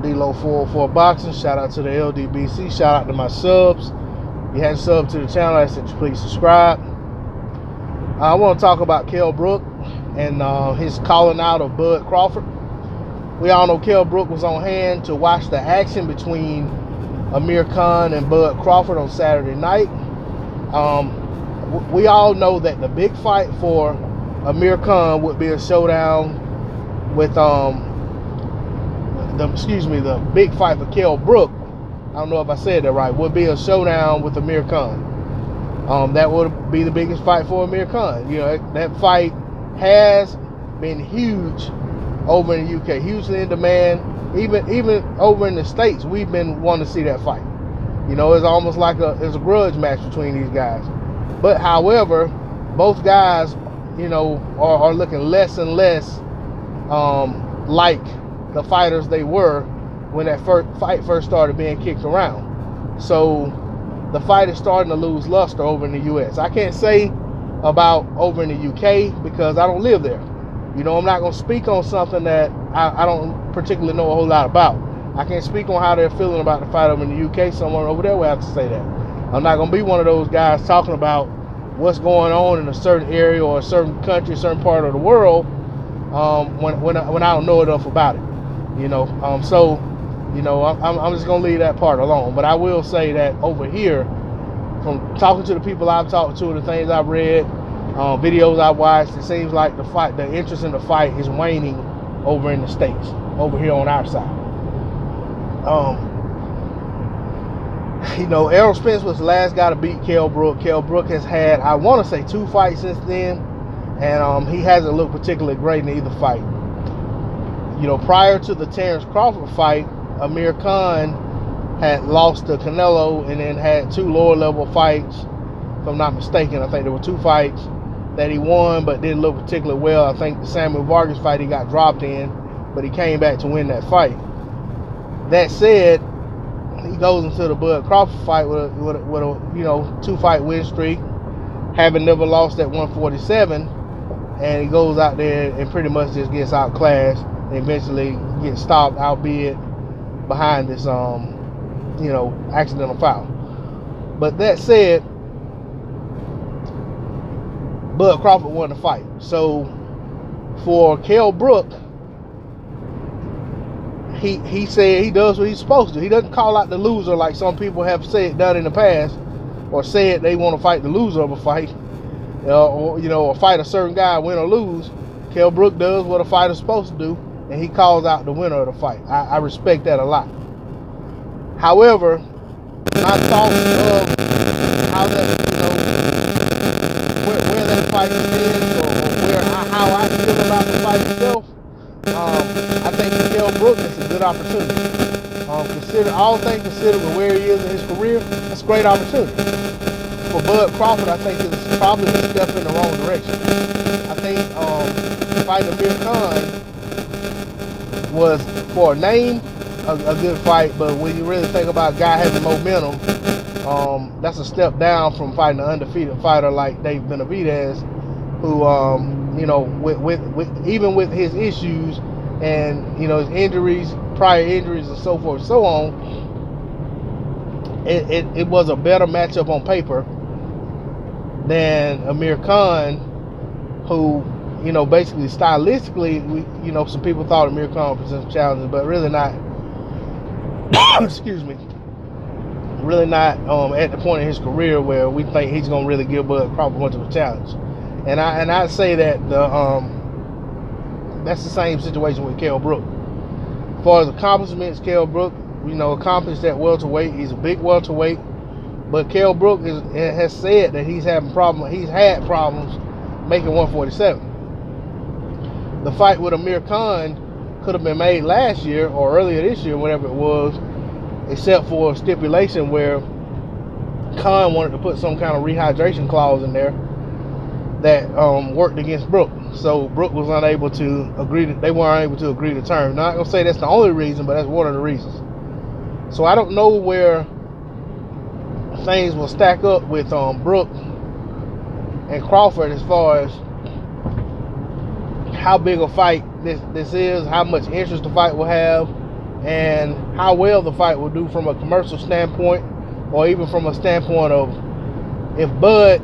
D-Lo 404 Boxing. Shout out to the LDBC. Shout out to my subs. If you hadn't subbed to the channel, I said you please subscribe. I want to talk about Kell Brook and his calling out of Bud Crawford. We all know Kell Brook was on hand to watch the action between Amir Khan and Bud Crawford on Saturday night. We all know that the big fight for Amir Khan would be a showdown with the big fight for Kell Brook, I don't know if I said that right, would be a showdown with Amir Khan. That would be the biggest fight for Amir Khan. You know, that fight has been huge over in the UK, hugely in demand. Even over in the States, we've been wanting to see that fight. You know, it's almost like it's a grudge match between these guys. But however, both guys, you know, are looking less and less like the fighters they were when that fight first started being kicked around. So the fight is starting to lose luster over in the US. I can't say about over in the UK because I don't live there. You know, I'm not going to speak on something that I don't particularly know a whole lot about. I can't speak on how they're feeling about the fight over in the UK. Someone over there will have to say that. I'm not going to be one of those guys talking about what's going on in a certain area or a certain country, a certain part of the world when I don't know enough about it. You know, so, you know, I'm just going to leave that part alone. But I will say that over here, from talking to the people I've talked to, the things I've read, videos I've watched, it seems like the interest in the fight is waning over in the States, over here on our side. You know, Errol Spence was the last guy to beat Kell Brook. Kell Brook has had, I want to say, 2 fights since then, and he hasn't looked particularly great in either fight. You know, prior to the Terence Crawford fight, Amir Khan had lost to Canelo and then had 2 lower level fights, if I'm not mistaken. I think there were 2 fights that he won but didn't look particularly well. I think the Samuel Vargas fight he got dropped in, but he came back to win that fight. That said, he goes into the Bud Crawford fight with a you know, 2-fight win streak, having never lost at 147, and he goes out there and pretty much just gets outclassed and eventually gets stopped, albeit behind this you know, accidental foul. But that said, Bud Crawford won the fight. So for Kell Brook, he said he does what he's supposed to. He doesn't call out the loser like some people have done in the past, or said they want to fight the loser of a fight, or you know, or fight a certain guy, win or lose. Kell Brook does what a fighter's supposed to do, and he calls out the winner of the fight. I respect that a lot. However, my thoughts of how that, you know, where that fight is, or how I feel about the fight itself, I think for Kell Brook, it's a good opportunity. All things considered, with where he is in his career, it's a great opportunity. For Bud Crawford, I think it's probably a step in the wrong direction. I think fighting Amir Khan was, for a name, a good fight, but when you really think about a guy having momentum, that's a step down from fighting an undefeated fighter like Dave Benavidez, who you know, even with his issues and, you know, his injuries, prior injuries and so forth and so on, it was a better matchup on paper than Amir Khan, who, you know, basically stylistically, you know, some people thought Amir Khan presents challenges, but really not excuse me, really not at the point in his career where we think he's going to really give Bud Crawford much of a challenge. And I'd say that that's the same situation with Kell Brook. As far as accomplishments, Kell Brook, you know, accomplished at welterweight. He's a big welterweight, but Kell Brook has said that he's had problems making 147. The fight with Amir Khan could have been made last year or earlier this year, whatever it was, except for a stipulation where Khan wanted to put some kind of rehydration clause in there that worked against Brook. So Brook was unable to agree. They weren't able to agree to terms. Now, I'm not gonna say that's the only reason, but that's one of the reasons. So I don't know where things will stack up with Brook and Crawford as far as how big a fight this is, how much interest the fight will have, and how well the fight will do from a commercial standpoint, or even from a standpoint of if Bud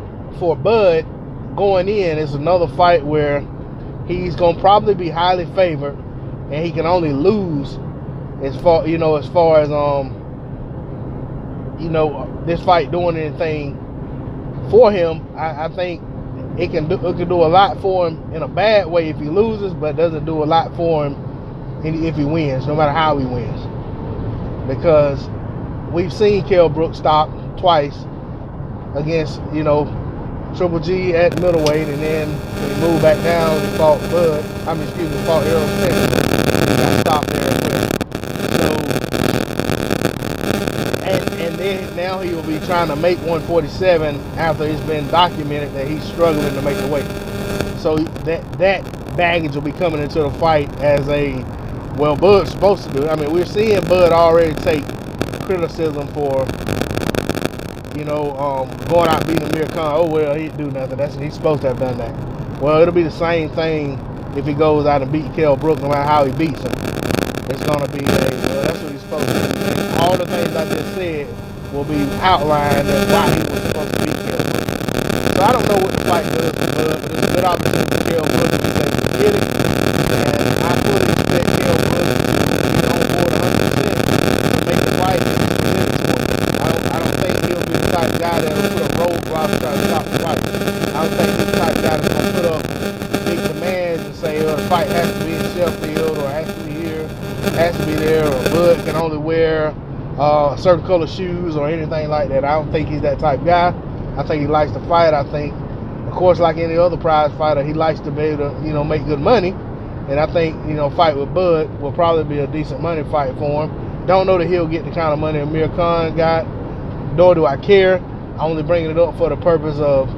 going in is another fight where he's gonna probably be highly favored and he can only lose as far as this fight doing anything for him. I think it can do a lot for him in a bad way if he loses, but doesn't do a lot for him if he wins, no matter how he wins. Because we've seen Kell Brook stop twice against, Triple G at middleweight, and then when he moved back down, he fought fought Errol Spence. He got stopped there as well. And then now he will be trying to make 147 after it's been documented that he's struggling to make the weight. So that baggage will be coming into the fight as Bud's supposed to do. I mean, we're seeing Bud already take criticism for, going out beating Amir Khan. Oh, well, he didn't do nothing. He's supposed to have done that. Well, it'll be the same thing if he goes out and beat Kell Brook, no matter how he beats him. It's going to be that's what he's supposed to do. And all the things I just said will be outlined as why he was supposed to beat Kell Brook. So I don't know what the fight does for Bud, but it's a good opportunity for Kell Brook to say to get it. And I fully expect Kell Brook to be on board 100% to make the fight and present it to him. I don't think he'll be the type of guy that will put up roadblocks to try to stop the fight. I don't think he's the type of guy that's going to put up big demands and say, the fight has to be in Sheffield, or has to be here, has to be there, or Bud can only wear certain color shoes or anything like that. I don't think he's that type of guy. I think he likes to fight. I think, of course, like any other prize fighter, he likes to be able to, make good money. And I think, fight with Bud will probably be a decent money fight for him. Don't know that he'll get the kind of money Amir Khan got, nor do I care. I'm only bringing it up for the purpose of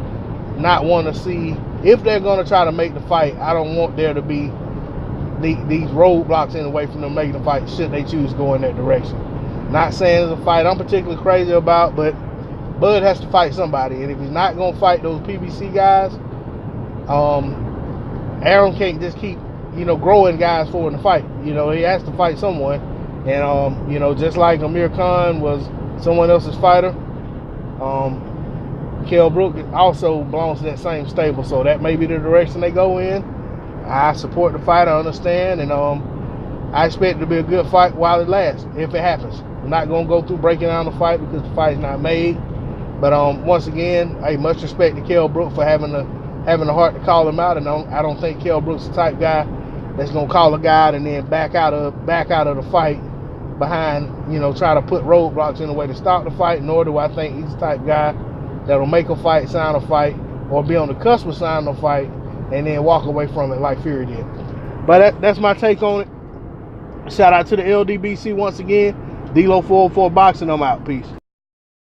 not wanting to see, if they're going to try to make the fight, I don't want there to be these roadblocks in the way from them making the fight should they choose to go in that direction. Not saying it's a fight I'm particularly crazy about, but Bud has to fight somebody. And if he's not going to fight those PBC guys, Aaron can't just keep, growing guys for him to fight. He has to fight someone. And, just like Amir Khan was someone else's fighter, Kell Brook also belongs to that same stable. So that may be the direction they go in. I support the fight, I understand. And I expect it to be a good fight while it lasts, if it happens. I'm not going to go through breaking down the fight because the fight's not made. But once again, much respect to Kell Brook for having the heart to call him out. And I don't think Kell Brook's the type guy that's gonna call a guy and then back out of the fight behind, try to put roadblocks in the way to stop the fight. Nor do I think he's the type guy that'll make a fight, sign a fight, or be on the cusp of signing a fight and then walk away from it like Fury did. But that's my take on it. Shout out to the LDBC once again. D-Lo 404 Boxing. I'm out. Peace.